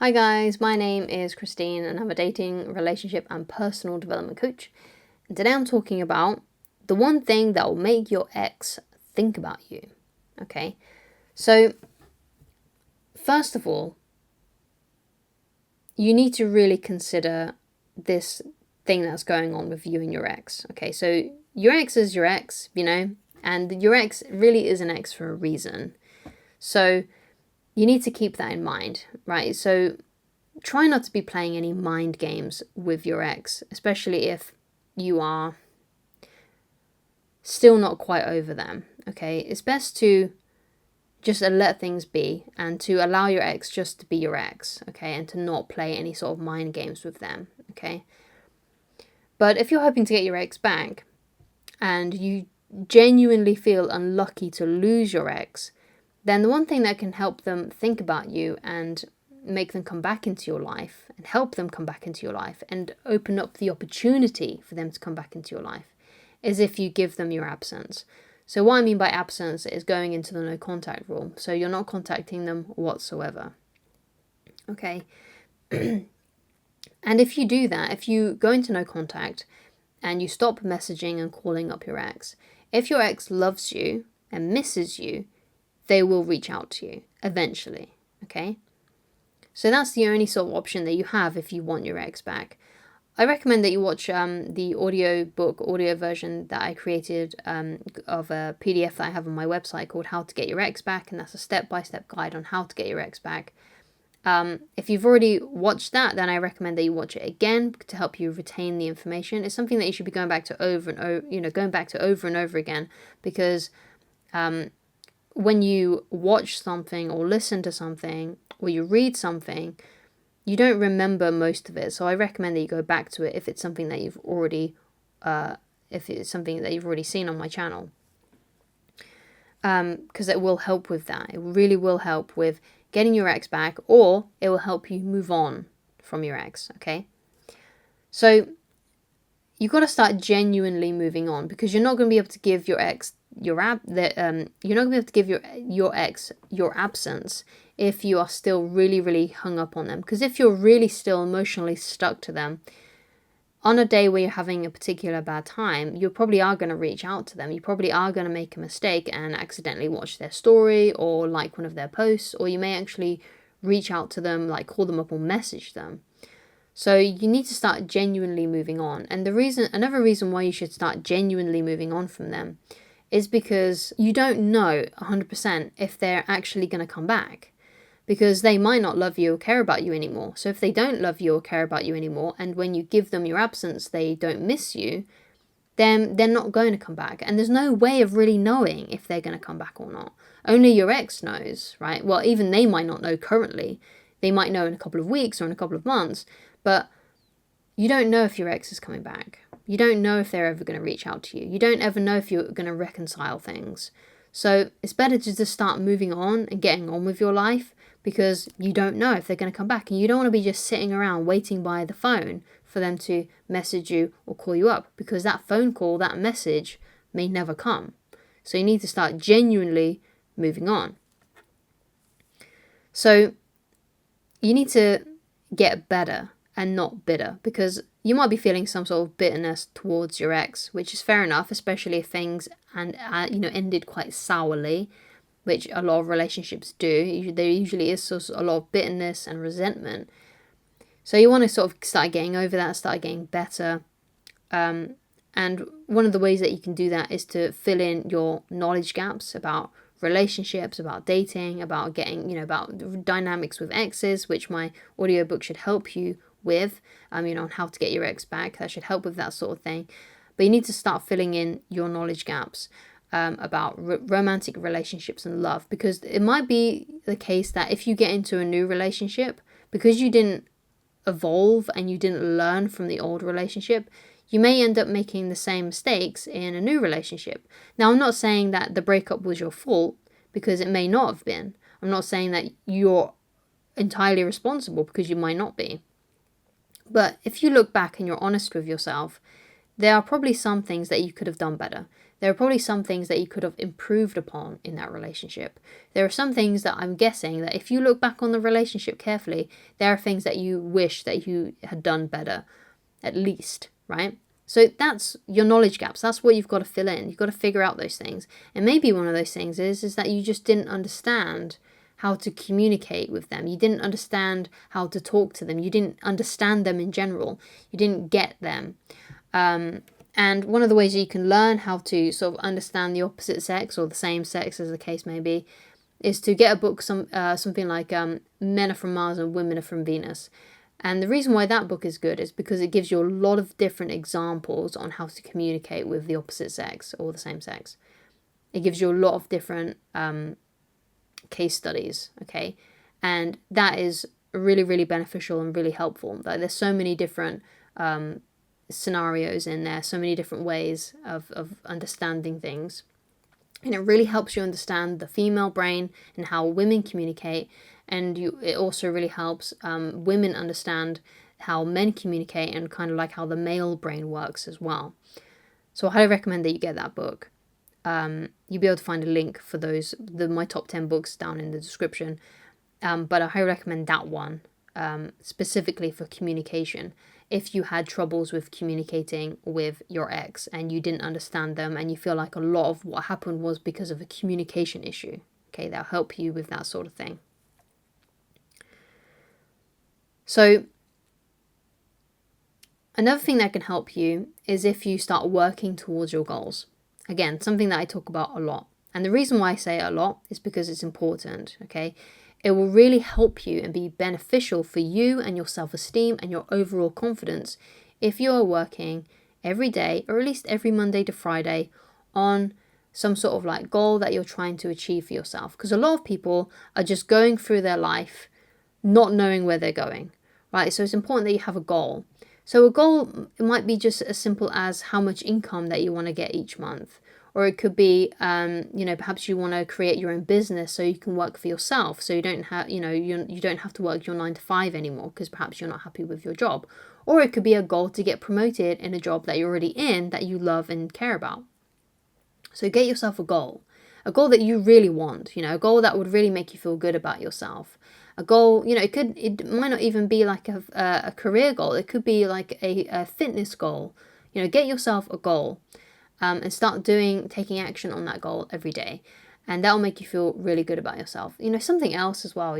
Hi guys, my name is Christine and I'm a dating, relationship and personal development coach. And today I'm talking about the one thing that will make your ex think about you. Okay, so first of all, you need to really consider this thing that's going on with you and your ex. Okay, so your ex is your ex, and your ex really is an ex for a reason. So you need to keep that in mind, right? So try not to be playing any mind games with your ex, especially if you are still not quite over them, okay? It's best to just let things be and to allow your ex just to be your ex, okay? And to not play any sort of mind games with them, okay? But if you're hoping to get your ex back and you genuinely feel unlucky to lose your ex, then the one thing that can help them think about you and make them come back into your life and help them come back into your life and open up the opportunity for them to come back into your life is if you give them your absence. So what I mean by absence is going into the no contact rule. So you're not contacting them whatsoever. Okay. And if you do that, if you go into no contact and you stop messaging and calling up your ex, if your ex loves you and misses you, they will reach out to you eventually. Okay. So that's the only sort of option that you have if you want your ex back. I recommend that you watch the audio version that I created of a PDF that I have on my website called How to Get Your Ex Back, and that's a step-by-step guide on how to get your ex back. If you've already watched that, then I recommend that you watch it again to help you retain the information. It's something that you should be going back to over and over again, because when you watch something or listen to something or you read something, you don't remember most of it. So I recommend that you go back to it if it's something that you've already seen on my channel. Because it will help with that. It really will help with getting your ex back, or it will help you move on from your ex, okay? So you've got to start genuinely moving on, because you're not going to be able to give your ex your ex your absence if you are still really hung up on them. Because if you're really still emotionally stuck to them, on a day where you're having a particular bad time, you probably are going to reach out to them. You probably are going to make a mistake and accidentally watch their story or like one of their posts, or you may actually reach out to them, like call them up or message them. So you need to start genuinely moving on. And another reason why you should start genuinely moving on from them is because you don't know 100% if they're actually going to come back, because they might not love you or care about you anymore. So if they don't love you or care about you anymore, and when you give them your absence, they don't miss you, then they're not going to come back. And there's no way of really knowing if they're going to come back or not. Only your ex knows, right? Well, even they might not know currently. They might know in a couple of weeks or in a couple of months, but you don't know if your ex is coming back. You don't know if they're ever going to reach out to you. You don't ever know if you're going to reconcile things. So it's better to just start moving on and getting on with your life, because you don't know if they're going to come back. And you don't want to be just sitting around waiting by the phone for them to message you or call you up, because that phone call, that message may never come. So you need to start genuinely moving on. So you need to get better and not bitter, because you might be feeling some sort of bitterness towards your ex, which is fair enough, especially if things ended quite sourly, which a lot of relationships do. There usually is a lot of bitterness and resentment. So you want to sort of start getting over that, start getting better. And one of the ways that you can do that is to fill in your knowledge gaps about relationships, about dating, about getting, about dynamics with exes, which my audiobook should help you with, on how to get your ex back. That should help with that sort of thing. But you need to start filling in your knowledge gaps about romantic relationships and love, because it might be the case that if you get into a new relationship, because you didn't evolve and you didn't learn from the old relationship, you may end up making the same mistakes in a new relationship. Now, I'm not saying that the breakup was your fault, because it may not have been. I'm not saying that you're entirely responsible, because you might not be. But if you look back and you're honest with yourself, there are probably some things that you could have done better. there are probably some things that you could have improved upon in that relationship. There are some things that I'm guessing that if you look back on the relationship carefully, there are things that you wish that you had done better, at least, right? So that's your knowledge gaps. That's what you've got to fill in. You've got to figure out those things. And maybe one of those things is that you just didn't understand how to communicate with them. You didn't understand how to talk to them. You didn't understand them in general. You didn't get them. And one of the ways you can learn how to sort of understand the opposite sex or the same sex, as the case may be, is to get a book, something like Men Are From Mars and Women Are From Venus. And the reason why that book is good is because it gives you a lot of different examples on how to communicate with the opposite sex or the same sex. It gives you a lot of different case studies, okay? And that is really, really beneficial and really helpful. Like, there's so many different scenarios in there, so many different ways of understanding things. And it really helps you understand the female brain and how women communicate. And it also really helps women understand how men communicate and kind of like how the male brain works as well. So I highly recommend that you get that book. You'll be able to find a link for my top 10 books down in the description. But I highly recommend that one specifically for communication. If you had troubles with communicating with your ex and you didn't understand them and you feel like a lot of what happened was because of a communication issue, okay, that'll help you with that sort of thing. So another thing that can help you is if you start working towards your goals. Again, something that I talk about a lot. And the reason why I say it a lot is because it's important, okay? It will really help you and be beneficial for you and your self-esteem and your overall confidence if you are working every day, or at least every Monday to Friday, on some sort of like goal that you're trying to achieve for yourself. Because a lot of people are just going through their life not knowing where they're going, right? So it's important that you have a goal. So a goal, it might be just as simple as how much income that you want to get each month. Or it could be, perhaps you want to create your own business so you can work for yourself. So you don't have, you don't have to work your 9 to 5 anymore because perhaps you're not happy with your job. Or it could be a goal to get promoted in a job that you're already in that you love and care about. So get yourself a goal that you really want, a goal that would really make you feel good about yourself. A goal, it might not even be like a career goal. It could be like a fitness goal. Get yourself a goal. And start taking action on that goal every day. And that will make you feel really good about yourself. Something else as well,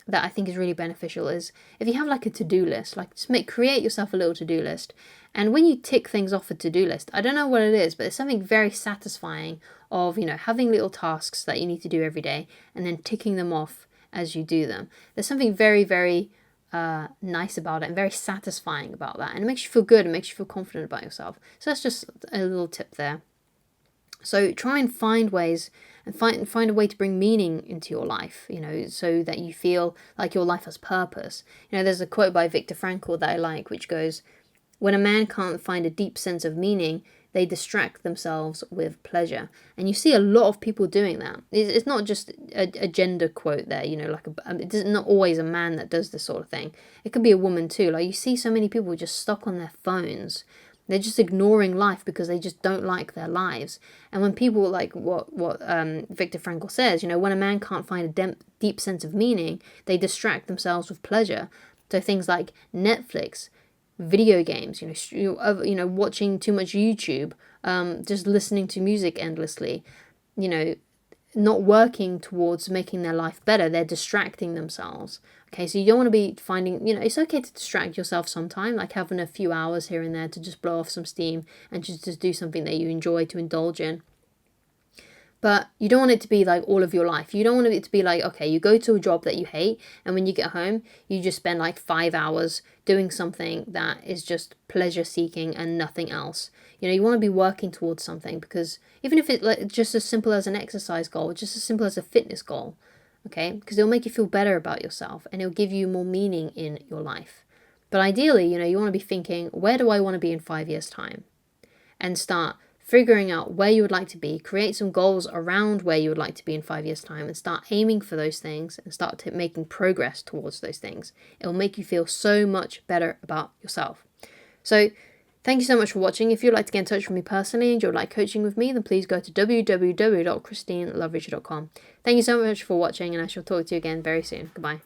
that I think is really beneficial is if you have like a to-do list, like just create yourself a little to-do list. And when you tick things off a to-do list, I don't know what it is, but it's something very satisfying of, having little tasks that you need to do every day and then ticking them off as you do them. There's something very, very nice about it and very satisfying about that, and it makes you feel good and makes you feel confident about yourself. So that's just a little tip there. So try and find ways and find a way to bring meaning into your life, so that you feel like your life has purpose. There's a quote by Viktor Frankl that I like, which goes, "When a man can't find a deep sense of meaning, they distract themselves with pleasure." And you see a lot of people doing that. It's not just a gender quote there, it's not always a man that does this sort of thing. It could be a woman too. Like, you see so many people just stuck on their phones. They're just ignoring life because they just don't like their lives. And when people, like what Viktor Frankl says, when a man can't find a deep sense of meaning, they distract themselves with pleasure. So things like Netflix, video games, watching too much YouTube, just listening to music endlessly, not working towards making their life better. They're distracting themselves. Okay, so you don't want to be finding, it's okay to distract yourself sometime, like having a few hours here and there to just blow off some steam and just do something that you enjoy, to indulge in. But you don't want it to be like all of your life. You don't want it to be like, okay, you go to a job that you hate, and when you get home, you just spend like 5 hours doing something that is just pleasure seeking and nothing else. You want to be working towards something, because even if it's like just as simple as an exercise goal, just as simple as a fitness goal, okay, because it'll make you feel better about yourself and it'll give you more meaning in your life. But ideally, you want to be thinking, where do I want to be in 5 years' time? And start figuring out where you would like to be, create some goals around where you would like to be in 5 years' time, and start aiming for those things and start making progress towards those things. It will make you feel so much better about yourself. So Thank you so much for watching. If you'd like to get in touch with me personally and you'd like coaching with me, then please go to www.christineloveridge.com. Thank you so much for watching, and I shall talk to you again very soon. Goodbye.